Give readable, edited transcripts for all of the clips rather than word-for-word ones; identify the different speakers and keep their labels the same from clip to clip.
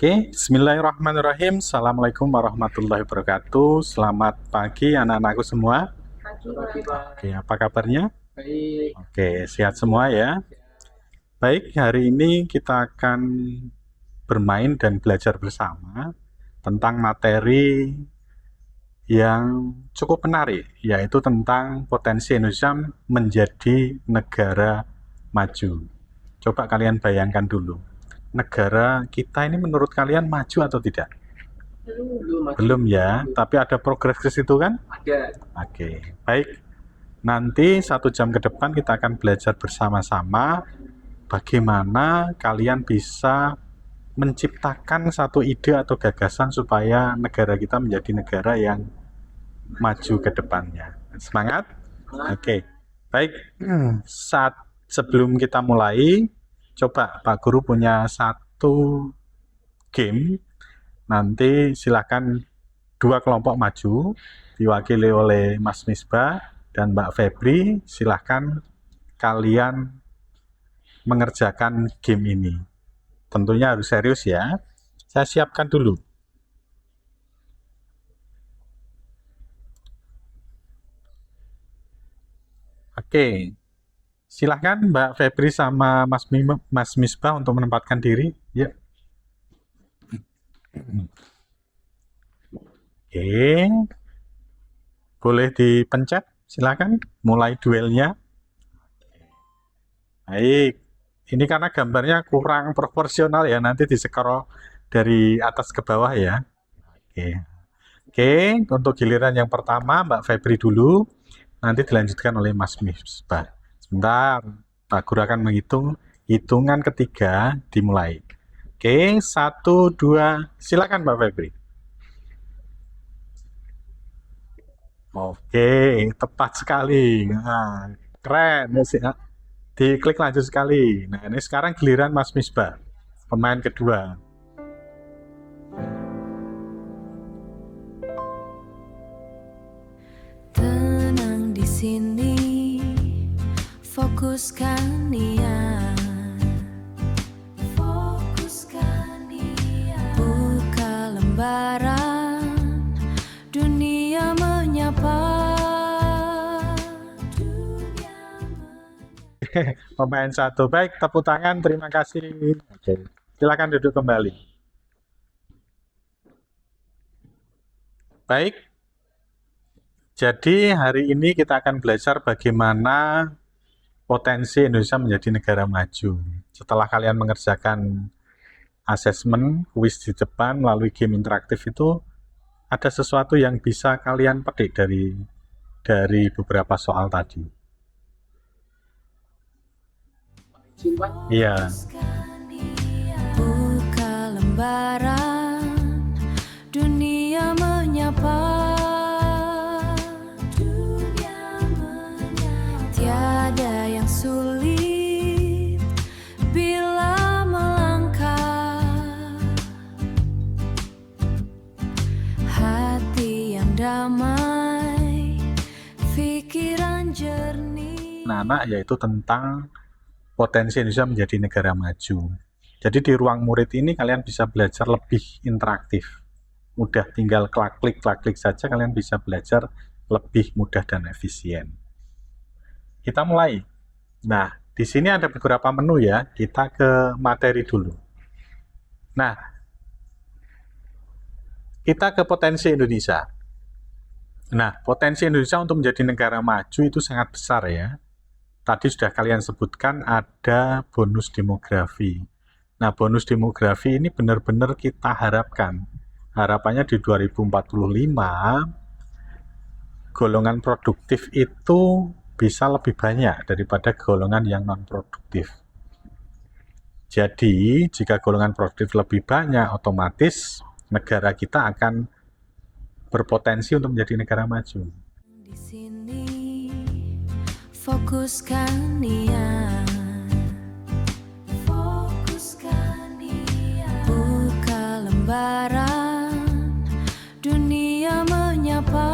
Speaker 1: Oke, bismillahirrahmanirrahim. Assalamualaikum warahmatullahi wabarakatuh. Selamat pagi anak-anakku semua.
Speaker 2: Pagi, Pak.
Speaker 1: Oke, apa kabarnya?
Speaker 2: Baik.
Speaker 1: Oke, sehat semua ya. Baik, hari ini kita akan bermain dan belajar bersama tentang materi yang cukup menarik, yaitu tentang potensi Indonesia menjadi negara maju. Coba kalian bayangkan dulu, negara kita ini menurut kalian maju atau tidak? Belum ya, tapi ada progres ke situ kan?
Speaker 2: Ada.
Speaker 1: Oke, baik. Nanti 1 jam ke depan kita akan belajar bersama-sama bagaimana kalian bisa menciptakan satu ide atau gagasan supaya negara kita menjadi negara yang maju ke depannya. Semangat? Oke, baik. Sebelum kita mulai, coba Pak Guru punya satu game. Nanti silakan 2 kelompok maju, diwakili oleh Mas Misbah dan Mbak Febri. Silakan kalian mengerjakan game ini. Tentunya harus serius ya. Saya siapkan dulu. Oke, silahkan Mbak Febri sama Mas Misbah untuk menempatkan diri. Ya. Oke, boleh dipencet. Silakan mulai duelnya. Baik, ini karena gambarnya kurang proporsional ya, nanti di-scroll dari atas ke bawah ya. Oke, untuk giliran yang pertama Mbak Febri dulu, nanti dilanjutkan oleh Mas Misbah. Sebentar, Pak Guru akan menghitung, hitungan ketiga dimulai. Oke, 1, 2, silakan Mbak Febri. Oke, tepat sekali. Nah, keren ya. Diklik lanjut sekali. Nah, ini sekarang giliran Mas Misbah, pemain kedua.
Speaker 3: Tenang di sini, fokuskan niat. Fokuskan niat. Buka lembaran, dunia menyapa.
Speaker 1: Pemain satu. Baik, tepuk tangan. Terima kasih. Oke, silakan duduk kembali. Baik. Jadi hari ini kita akan belajar bagaimana potensi Indonesia menjadi negara maju. Setelah kalian mengerjakan asesmen, kuis di depan melalui game interaktif itu, ada sesuatu yang bisa kalian petik dari beberapa soal tadi. Iya.
Speaker 3: Buka lembaran, dunia menyapa. Tiada yang sulit bila melangkah. Hati yang damai, pikiran jernih.
Speaker 1: Anak-anak, yaitu tentang potensi Indonesia menjadi negara maju. Jadi di ruang murid ini kalian bisa belajar lebih interaktif. Mudah, tinggal klik-klik saja kalian bisa belajar lebih mudah dan efisien. Kita mulai. Nah, di sini ada beberapa menu ya. Kita ke materi dulu. Nah, kita ke potensi Indonesia. Nah, potensi Indonesia untuk menjadi negara maju itu sangat besar ya. Tadi sudah kalian sebutkan ada bonus demografi. Nah, bonus demografi ini benar-benar kita harapkan. Harapannya di 2045, golongan produktif itu bisa lebih banyak daripada golongan yang non-produktif. Jadi, jika golongan produktif lebih banyak, otomatis negara kita akan berpotensi untuk menjadi negara maju.
Speaker 3: Di sini, fokuskan niat. Fokuskan niat. Buka lembaran, dunia menyapa.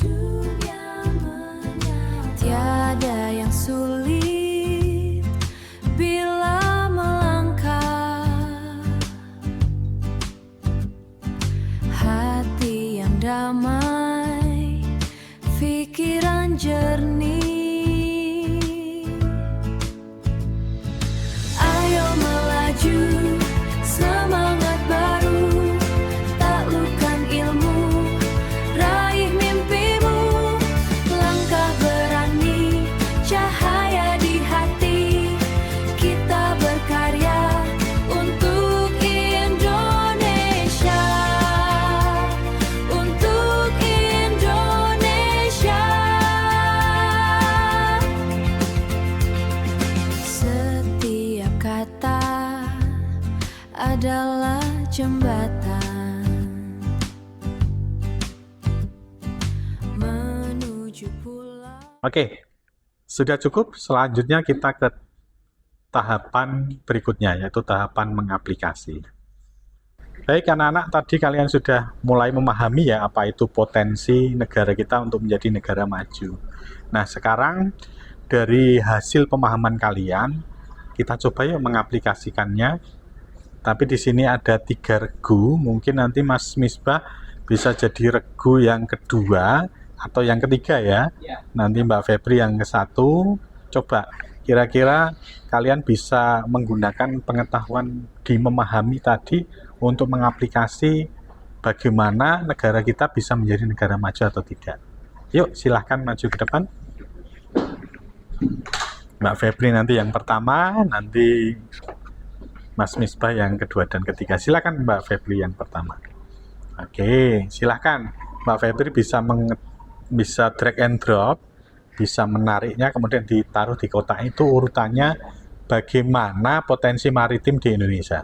Speaker 3: Dunia menyapa. Tiada yang sulit bila melangkah. damai, pikiran jernih. Ayo melaju, semangat baru, taklukkan ilmu, raih mimpimu, langkah berani, cahaya di hati, kita berkarya untuk Indonesia, untuk Indonesia. Setiap kata adalah jembatan menuju pulau.
Speaker 1: Oke, sudah cukup. Selanjutnya kita ke tahapan berikutnya, yaitu tahapan mengaplikasi. Baik anak-anak, tadi kalian sudah mulai memahami ya apa itu potensi negara kita untuk menjadi negara maju. Nah, sekarang dari hasil pemahaman kalian, kita coba yuk mengaplikasikannya. Tapi di sini ada 3 regu, mungkin nanti Mas Misbah bisa jadi regu yang kedua atau yang ketiga ya. Nanti Mbak Febri yang ke-1. Coba kira-kira kalian bisa menggunakan pengetahuan di memahami tadi untuk mengaplikasi bagaimana negara kita bisa menjadi negara maju atau tidak. Yuk silahkan maju ke depan. Mbak Febri nanti yang pertama, nanti Mas Misbah yang kedua dan ketiga. Silakan Mbak Febri yang pertama. Oke, silakan Mbak Febri bisa drag and drop, bisa menariknya kemudian ditaruh di kotak itu urutannya bagaimana potensi maritim di Indonesia.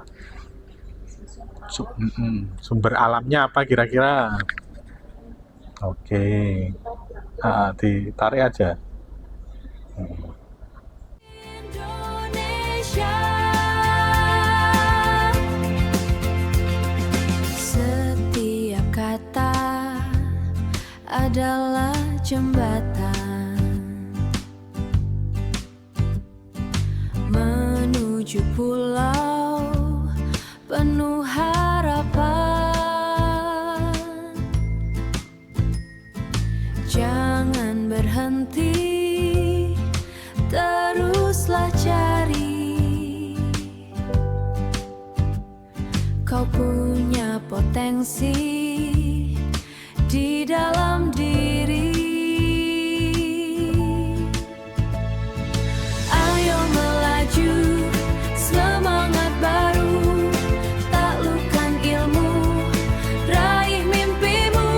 Speaker 1: Sumber alamnya apa kira-kira? Oke, ditarik aja.
Speaker 3: Indonesia. Setiap kata adalah jembatan menuju pulau penuh harapan. Jangan berhenti, teruslah cari. Kau punya potensi di dalam diri. Ayo melaju, semangat baru, taklukkan ilmu, raih mimpimu,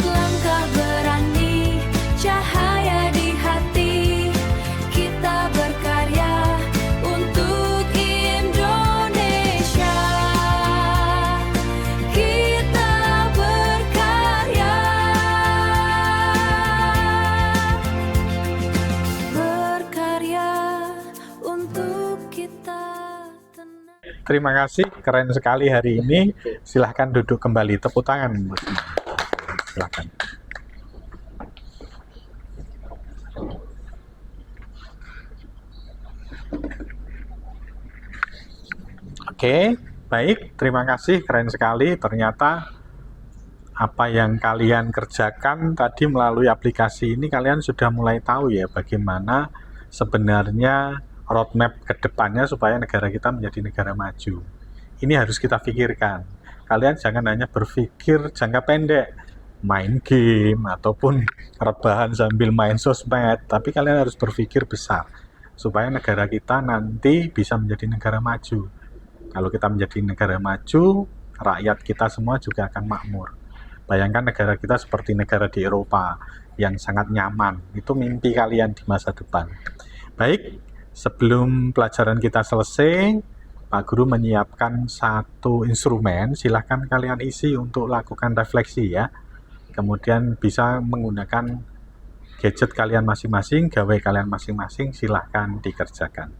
Speaker 3: langkah berani, cahaya di hati, kita berkarya untuk Indonesia, kita berkarya untuk kita tenang.
Speaker 1: Terima kasih, keren sekali hari ini. Silahkan duduk kembali, tepuk tangan. Silahkan. Oke, baik, terima kasih, keren sekali. Ternyata apa yang kalian kerjakan tadi melalui aplikasi ini, kalian sudah mulai tahu ya bagaimana sebenarnya roadmap ke depannya supaya negara kita menjadi negara maju. Ini harus kita pikirkan. Kalian jangan hanya berpikir jangka pendek, main game ataupun rebahan sambil main sosmed, tapi kalian harus berpikir besar supaya negara kita nanti bisa menjadi negara maju. Kalau kita menjadi negara maju, rakyat kita semua juga akan makmur. Bayangkan negara kita seperti negara di Eropa yang sangat nyaman. Itu mimpi kalian di masa depan. Baik, sebelum pelajaran kita selesai, Pak Guru menyiapkan satu instrumen. Silahkan kalian isi untuk lakukan refleksi ya. Kemudian bisa menggunakan gadget kalian masing-masing, gawai kalian masing-masing, silahkan dikerjakan.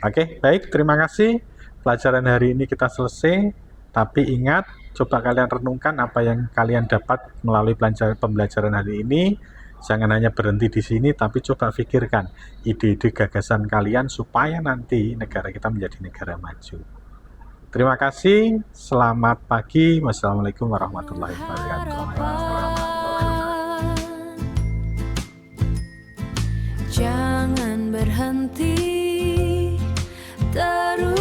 Speaker 1: Oke, baik, terima kasih. Pelajaran hari ini kita selesai, tapi ingat, coba kalian renungkan apa yang kalian dapat melalui pembelajaran hari ini. Jangan hanya berhenti di sini, tapi coba pikirkan ide-ide gagasan kalian supaya nanti negara kita menjadi negara maju. Terima kasih, selamat pagi. Wassalamualaikum warahmatullahi wabarakatuh.
Speaker 3: Jangan berhenti terus.